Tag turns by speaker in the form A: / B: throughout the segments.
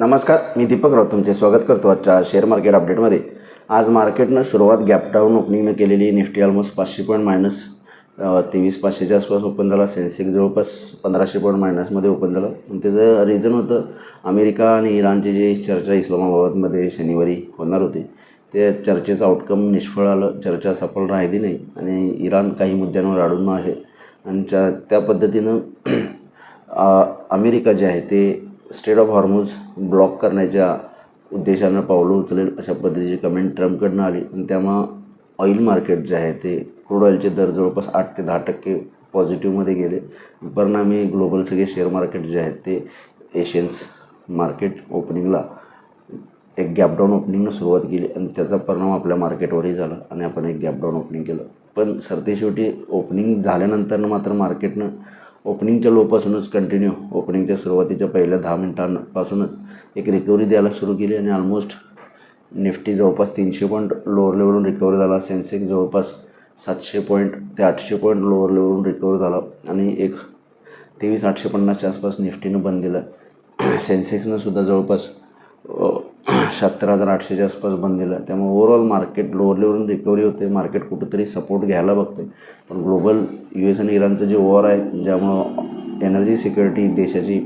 A: नमस्कार, मी दीपक राव तुमचे स्वागत करतो आजच्या शेअर मार्केट अपडेटमध्ये. आज मार्केटनं सुरुवात गॅप डाऊन ओपनिंगनं केलेली. निफ्टी ऑलमोस्ट 500 पॉईंट मायनस 23,500च्या आसपास ओपन झाला. सेन्सेक्स जवळपास 1500 पॉईंट मायनसमध्ये ओपन झालं. आणि त्याचं रिझन होतं अमेरिका आणि इराणची जी चर्चा इस्लामाबादमध्ये शनिवारी होणार होती, ते चर्चेचं आउटकम निष्फळ आलं. चर्चा सफल राहिली नाही आणि इराण काही मुद्द्यांवर अडून आहे. आणि त्या पद्धतीनं अमेरिका जे आहे ते स्ट्रेट ऑफ हॉर्मुझ ब्लॉक करण्याच्या उद्देशानं पावलं उचलेल अशा पद्धतीची कमेंट ट्रम्पकडनं आली. आणि त्यामुळं ऑइल मार्केट जे आहे ते क्रूड ऑइलचे दर जवळपास 8 ते 10% पॉझिटिव्हमध्ये गेले. परिणामी ग्लोबल सगळे शेअर मार्केट जे आहेत ते एशियन्स मार्केट ओपनिंगला एक गॅप डाऊन ओपनिंगनं सुरुवात केली आणि त्याचा परिणाम आपल्या मार्केटवरही झाला आणि आपण एक गॅप डाऊन ओपनिंग केलं. पण सरतेशेवटी ओपनिंग झाल्यानंतरनं मात्र मार्केटनं ओपनिंगच्या लोपासूनच कंटिन्यू ओपनिंगच्या सुरुवातीच्या पहिल्या 10 मिनिटांपासूनच एक रिकव्हरी द्यायला सुरू केली आणि ऑलमोस्ट निफ्टी जवळपास 300 पॉईंट लोअर लेवलवरून रिकवर झाला. सेन्सेक्स जवळपास 700 पॉईंट ते 800 पॉईंट लोअर लेवलवरून रिकवर झाला आणि एक 23,850च्या आसपास निफ्टीनं बंद दिलं. सेन्सेक्सनं सुद्धा जवळपास 77,800च्या आसपास बंद दिला. त्यामुळे ओव्हरऑल मार्केट लोअर लेवलवरून रिकव्हरी होते. मार्केट कुठंतरी सपोर्ट घ्यायला बघते. पण ग्लोबल US आणि इराणचं जे वॉर आहे, ज्यामुळं एनर्जी सिक्युरिटी देशाची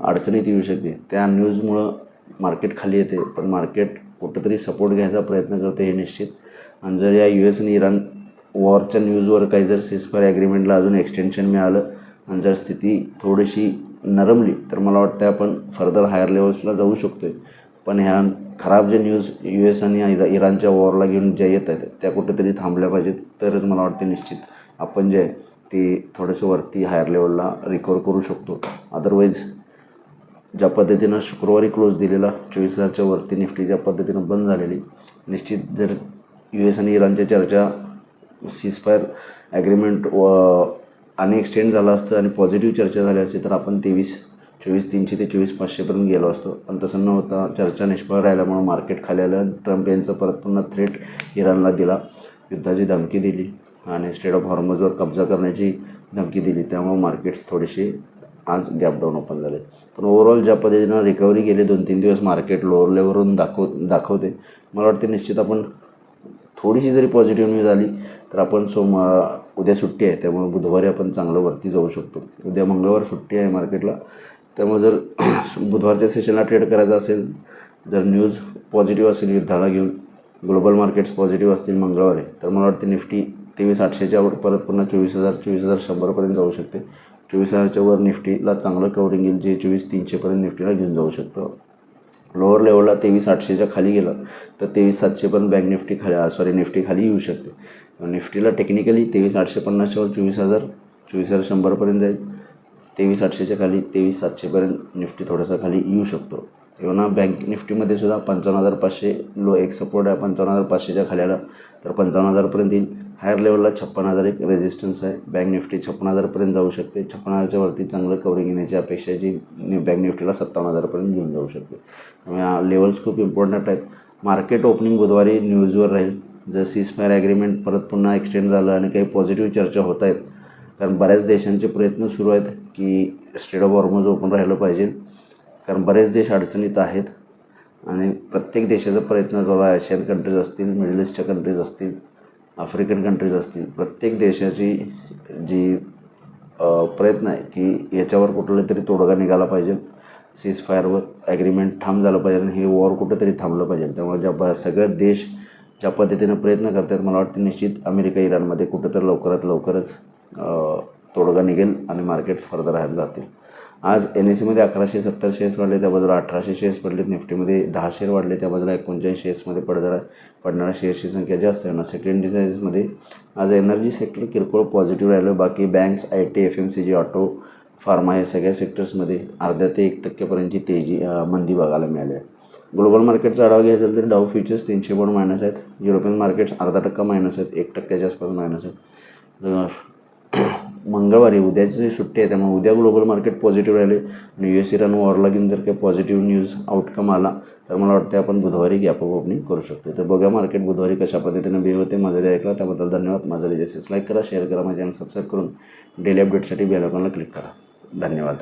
A: अडचणीत येऊ शकते, त्या न्यूजमुळं मार्केट खाली येते. पण मार्केट कुठंतरी सपोर्ट घ्यायचा प्रयत्न करते हे निश्चित. आणि जर या US आणि इराण वॉरच्या न्यूजवर काही जर सीजफायर ॲग्रीमेंटला अजून एक्सटेन्शन मिळालं आणि जर स्थिती थोडीशी नरमली तर मला वाटतं आपण फर्दर हायर लेवल्सला जाऊ शकतो. पण ह्या खराब जे न्यूज US आणि इराणच्या वॉरला घेऊन ज्या येत आहेत त्या कुठेतरी थांबल्या पाहिजेत. तरच मला वाटते निश्चित आपण जे आहे ते थोडंसं वरती हायर लेवलला रिकवर करू शकतो. अदरवाईज ज्या पद्धतीनं शुक्रवारी क्लोज दिलेला 24,000च्या वरती निफ्टी ज्या पद्धतीनं बंद झालेली, निश्चित जर US आणि इराणच्या चर्चा सीजफायर ॲग्रीमेंट आणि एक्सटेंड झालं असतं आणि पॉझिटिव्ह चर्चा झाली असती तर आपण 24,300 ते 24,500पर्यंत गेलो असतो. पण तसं न होता चर्चा निष्फळ राहिल्यामुळं मार्केट खाली आलं. ट्रम्प यांचं परत पुन्हा थ्रेट इराणला दिला, युद्धाची धमकी दिली आणि स्ट्रेट ऑफ हॉर्मुझवर कब्जा करण्याची धमकी दिली. त्यामुळे मार्केट्स थोडेसे आज गॅप डाऊन ओपन झाले. पण ओव्हरऑल ज्या पद्धतीनं रिकव्हरी गेली 2-3 दिवस मार्केट लोअर लेवलवरून दाखवते. मला वाटते निश्चित आपण थोडीशी जरी पॉझिटिव्ह न्यूज आली तर आपण उद्या सुट्टी आहे, त्यामुळे बुधवारी आपण चांगलं वरती जाऊ शकतो. उद्या मंगळवार सुट्टी आहे मार्केटला. त्यामुळे जर बुधवारच्या सेशनला ट्रेड करायचं असेल, जर न्यूज पॉझिटिव्ह असेल युद्धाला घेऊन, ग्लोबल मार्केट्स पॉझिटिव्ह असतील मंगळवारी, तर मला वाटते निफ्टी 23,800च्या वर परत पुन्हा 24,100-24,100पर्यंत जाऊ शकते. 24,000च्या वर निफ्टीला चांगलं कवरिंग येईल, जे 24,300पर्यंत निफ्टीला घेऊन जाऊ शकतं. लोअर लेवलला 23,800च्या खाली गेलं तर 23,700पर्यंत बँक निफ्टी खाली येऊ शकते. निफ्टीला टेक्निकली 23,850च्या वर 24,100पर्यंत जाईल. 23,800च्या खाली 23,700पर्यंत निफ्टी थोडासा खाली येऊ शकतो. किंवा बँक निफ्टीमध्ये सुद्धा 55,500 एक सपोर्ट आहे. 55,500च्या खाली आला तर 55,000पर्यंत येईल. हायर लेवलला 56,000 एक रेजिस्टन्स आहे. बँक निफ्टी 56,000पर्यंत जाऊ शकते. 56,000च्या वरती चांगलं कवरिंग येण्याची अपेक्षा आहे, जी बँक निफ्टीला 57,000पर्यंत घेऊन जाऊ शकते. त्यामुळे या लेवल्स खूप इम्पॉर्टंट आहेत. मार्केट ओपनिंग बुधवारी न्यूजवर राहील. जर सीजफायर ॲग्रीमेंट परत पुन्हा एक्सटेंड झालं आणि काही पॉझिटिव्ह चर्चा होत आहेत, कारण बऱ्याच देशांचे प्रयत्न सुरू आहेत की स्ट्रेट ऑफ हॉर्मुझ ओपन राहिलं पाहिजे, कारण बरेच देश अडचणीत आहेत आणि प्रत्येक देशाचा प्रयत्न चालू आहे. आशियन कंट्रीज असतील, मिडल ईस्टच्या कंट्रीज असतील, आफ्रिकन कंट्रीज असतील, प्रत्येक देशाची जी प्रयत्न आहे की याच्यावर कुठलं तरी तोडगा निघाला पाहिजे, सीजफायरवर ॲग्रीमेंट ठाम झालं पाहिजे आणि हे वॉर कुठंतरी थांबलं पाहिजे. त्यामुळे सगळे देश ज्या पद्धतीनं प्रयत्न करतात, मला वाटतं निश्चित अमेरिका इराणमध्ये कुठंतरी लवकरच तोडगा निघेल आणि मार्केट फर्दर राहायला जातील. आज NSEमध्ये 1,170 शेअर्स वाढले, त्या बाजूला 1,800 शेअर्स पडलेत. निफ्टीमध्ये 10 शेअर वाढले, त्या बाजूला 39 शेअर्समध्ये पडणाऱ्या शेअर्सची संख्या जास्त आहे. सेकंड इंडिसेसमध्ये आज एनर्जी सेक्टर किरकोळ पॉझिटिव्ह राहिलं. बाकी banks, IT, FMCG, auto, pharma हे सगळ्या सेक्टर्समध्ये अर्ध्या ते 1%पर्यंतची मंदी बघायला मिळाली आहे. ग्लोबल मार्केटचा आढावा घ्यायचा असेल तर डाऊ फ्युचर्स 300 पॉईंट मायनस आहेत. युरोपियन मार्केट्स अर्धा टक्का मायनस आहेत, 1%च्या आसपास मायनस आहेत. मंगळवारी उद्याची सुट्टी आहे, त्यामुळे उद्या ग्लोबल मार्केट पॉझिटिव्ह राहिले आणि US इराण वॉरला घेऊन जर काही पॉझिटिव्ह न्यूज आउटकम आला तर मला वाटतं आपण बुधवारी गॅप अप ओपनिंग करू शकतो. तर बघा मार्केट बुधवारी कशा पद्धतीनं बिहेव होते. माझा ऐकला त्याबद्दल धन्यवाद. माझा लाईक करा, शेअर करा, माझ्या चॅनल सबस्क्राईब करून डेली अपडेटसाठी बेल आयकॉनला क्लिक करा. धन्यवाद.